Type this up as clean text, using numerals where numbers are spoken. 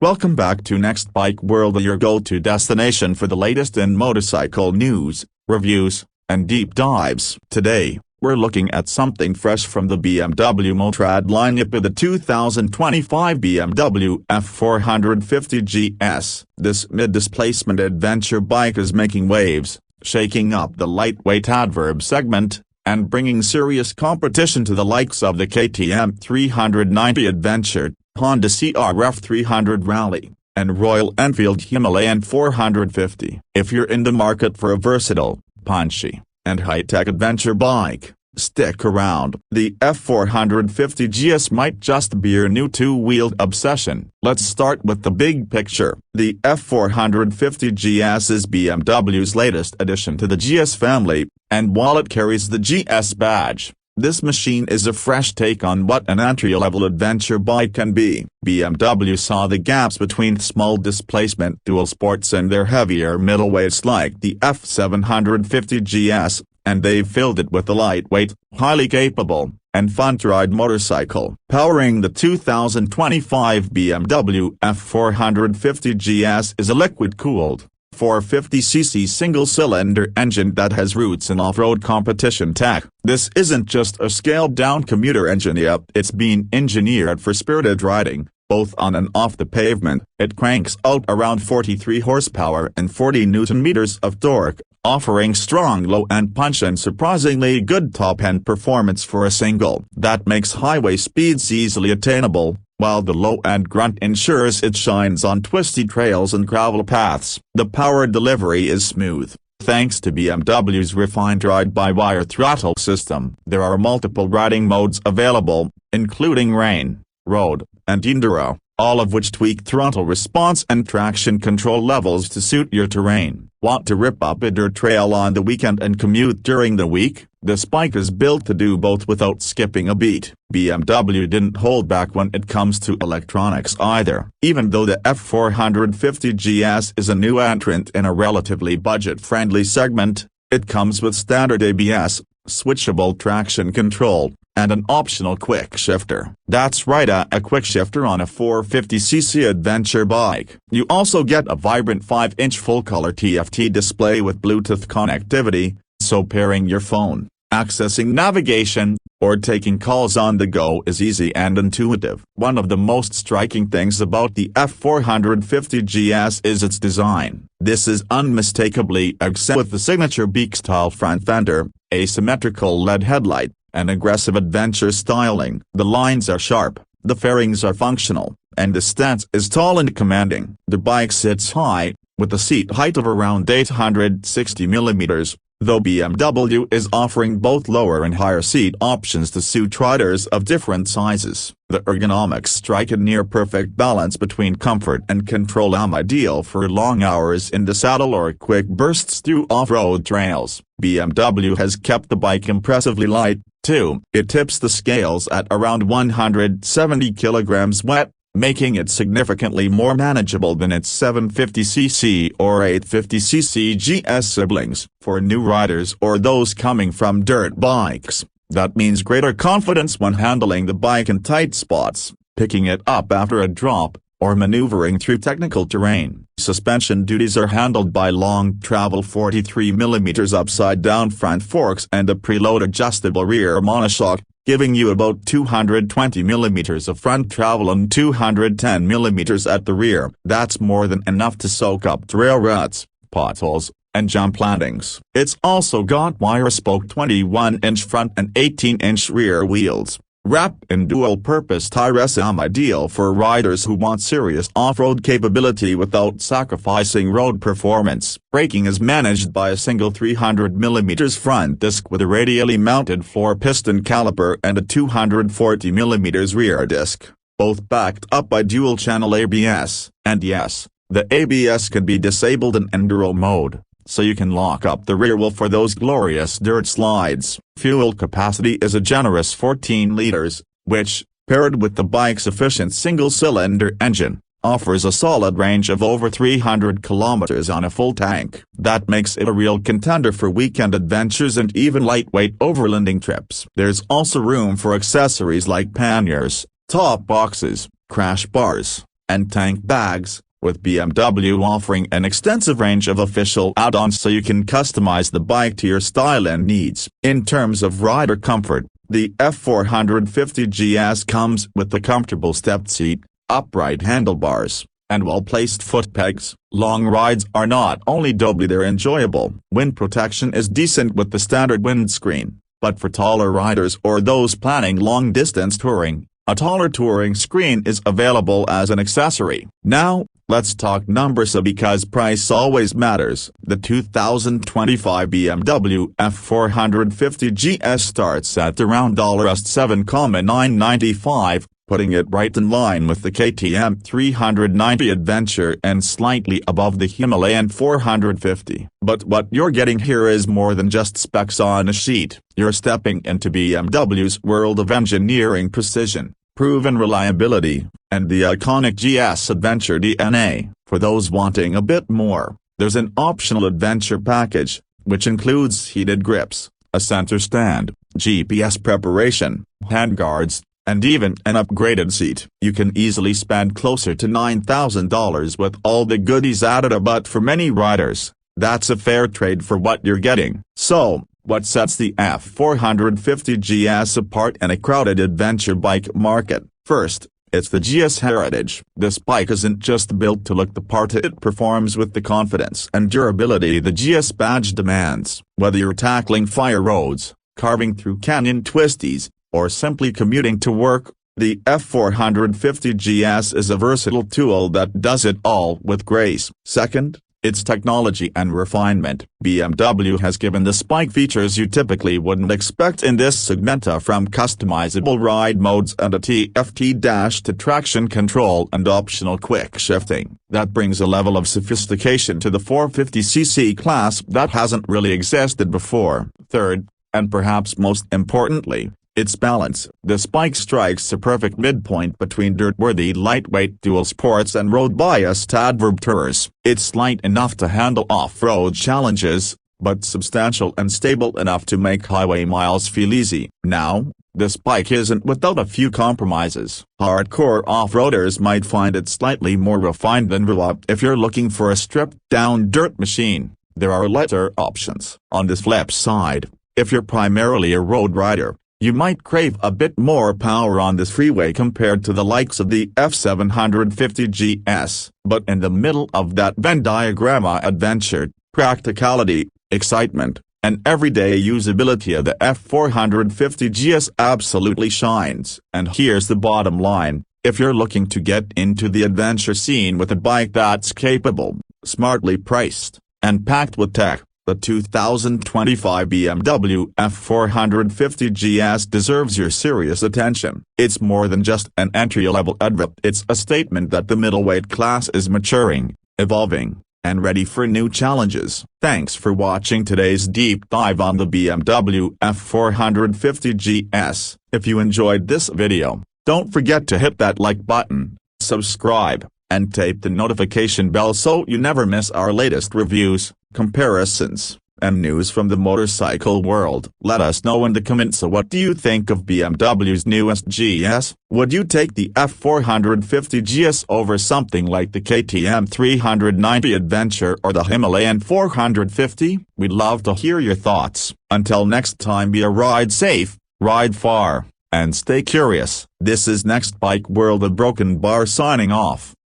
Welcome back to Next Bike World, your go-to destination for the latest in motorcycle news, reviews, and deep dives. Today, we're looking at something fresh from the BMW Motorrad lineup with the 2025 BMW F 450 GS. This mid-displacement adventure bike is making waves, shaking up the lightweight adverb segment, and bringing serious competition to the likes of the KTM 390 Adventure, Honda CRF 300 Rally, and Royal Enfield Himalayan 450. If you're in the market for a versatile, punchy, and high-tech adventure bike, stick around. The F 450 GS might just be your new two-wheeled obsession. Let's start with the big picture. The F 450 GS is BMW's latest addition to the GS family, and while it carries the GS badge, this machine is a fresh take on what an entry-level adventure bike can be. BMW saw the gaps between small displacement dual sports and their heavier middleweights like the F 750 GS, and they've filled it with a lightweight, highly capable, and fun-to-ride motorcycle. Powering the 2025 BMW F 450 GS is a liquid-cooled 450cc single-cylinder engine that has roots in off-road competition tech. This isn't just a scaled-down commuter engine, it's been engineered for spirited riding, both on and off the pavement. It cranks out around 43 horsepower and 40 Nm of torque, offering strong low-end punch and surprisingly good top-end performance for a single. That makes highway speeds easily attainable, while the low-end grunt ensures it shines on twisty trails and gravel paths. The power delivery is smooth, thanks to BMW's refined ride-by-wire throttle system. There are multiple riding modes available, including rain, road, and enduro, all of which tweak throttle response and traction control levels to suit your terrain. Want to rip up a dirt trail on the weekend and commute during the week? This bike is built to do both without skipping a beat. BMW didn't hold back when it comes to electronics either. Even though the F 450 GS is a new entrant in a relatively budget-friendly segment, it comes with standard ABS, switchable traction control, and an optional quickshifter. That's right, a quickshifter on a 450cc adventure bike. You also get a vibrant 5-inch full-color TFT display with Bluetooth connectivity, so pairing your phone, accessing navigation, or taking calls on the go is easy and intuitive. One of the most striking things about the F 450 GS is its design. This is unmistakably agile with the signature beak-style front fender, asymmetrical LED headlight, and aggressive adventure styling. The lines are sharp, the fairings are functional, and the stance is tall and commanding. The bike sits high, with a seat height of around 860 mm, though BMW is offering both lower and higher seat options to suit riders of different sizes. The ergonomics strike a near-perfect balance between comfort and control, ideal for long hours in the saddle or quick bursts through off-road trails. BMW has kept the bike impressively light, too. It tips the scales at around 170 kg wet, making it significantly more manageable than its 750cc or 850cc GS siblings. For new riders or those coming from dirt bikes, that means greater confidence when handling the bike in tight spots, picking it up after a drop, or maneuvering through technical terrain. Suspension duties are handled by long travel 43 mm upside-down front forks and a preload adjustable rear monoshock, giving you about 220 mm of front travel and 210 mm at the rear. That's more than enough to soak up trail ruts, potholes, and jump landings. It's also got wire-spoke 21-inch front and 18-inch rear wheels, wrapped in dual-purpose tires, ideal for riders who want serious off-road capability without sacrificing road performance. Braking is managed by a single 300 mm front disc with a radially mounted 4-piston caliper and a 240 mm rear disc, both backed up by dual-channel ABS. And yes, the ABS can be disabled in enduro mode, so you can lock up the rear wheel for those glorious dirt slides. Fuel capacity is a generous 14 liters, which, paired with the bike's efficient single-cylinder engine, offers a solid range of over 300 kilometers on a full tank. That makes it a real contender for weekend adventures and even lightweight overlanding trips. There's also room for accessories like panniers, top boxes, crash bars, and tank bags, with BMW offering an extensive range of official add-ons so you can customize the bike to your style and needs. In terms of rider comfort, the F450 GS comes with a comfortable stepped seat, upright handlebars, and well-placed foot pegs. Long rides are not only doubly they're enjoyable. Wind protection is decent with the standard windscreen, but for taller riders or those planning long-distance touring, a taller touring screen is available as an accessory. Now, let's talk numbers because price always matters. The 2025 BMW F450 GS starts at around $7,995, putting it right in line with the KTM 390 Adventure and slightly above the Himalayan 450. But what you're getting here is more than just specs on a sheet. You're stepping into BMW's world of engineering precision, proven reliability, and the iconic GS Adventure DNA. For those wanting a bit more, there's an optional Adventure package, which includes heated grips, a center stand, GPS preparation, handguards, and even an upgraded seat. You can easily spend closer to $9,000 with all the goodies added, but for many riders, that's a fair trade for what you're getting. So, what sets the F450 GS apart in a crowded adventure bike market? First, it's the GS heritage. This bike isn't just built to look the part, it performs with the confidence and durability the GS badge demands. Whether you're tackling fire roads, carving through canyon twisties, or simply commuting to work, the F450 GS is a versatile tool that does it all with grace. Second, its technology and refinement. BMW has given this bike features you typically wouldn't expect in this segment, from customizable ride modes and a TFT dash to traction control and optional quick shifting. That brings a level of sophistication to the 450cc class that hasn't really existed before. Third, and perhaps most importantly, its balance. This bike strikes a perfect midpoint between dirt-worthy lightweight dual sports and road-biased adventurers. It's light enough to handle off-road challenges, but substantial and stable enough to make highway miles feel easy. Now, this bike isn't without a few compromises. Hardcore off-roaders might find it slightly more refined than raw. If you're looking for a stripped-down dirt machine, there are lighter options. On the flip side, if you're primarily a road rider, you might crave a bit more power on this freeway compared to the likes of the F750 GS. But in the middle of that Venn diagram, adventure, practicality, excitement, and everyday usability of the F450 GS absolutely shines. And here's the bottom line: if you're looking to get into the adventure scene with a bike that's capable, smartly priced, and packed with tech, the 2025 BMW F450 GS deserves your serious attention. It's more than just an entry-level advert. It's a statement that the middleweight class is maturing, evolving, and ready for new challenges. Thanks for watching today's deep dive on the BMW F450 GS. If you enjoyed this video, don't forget to hit that like button, subscribe, and tap the notification bell so you never miss our latest reviews, comparisons, and news from the motorcycle world. Let us know in the comments, what do you think of BMW's newest GS? Would you take the F450 GS over something like the KTM 390 Adventure or the Himalayan 450? We'd love to hear your thoughts. Until next time, be a ride safe, ride far, and stay curious. This is Next Bike World of Broken Bar signing off.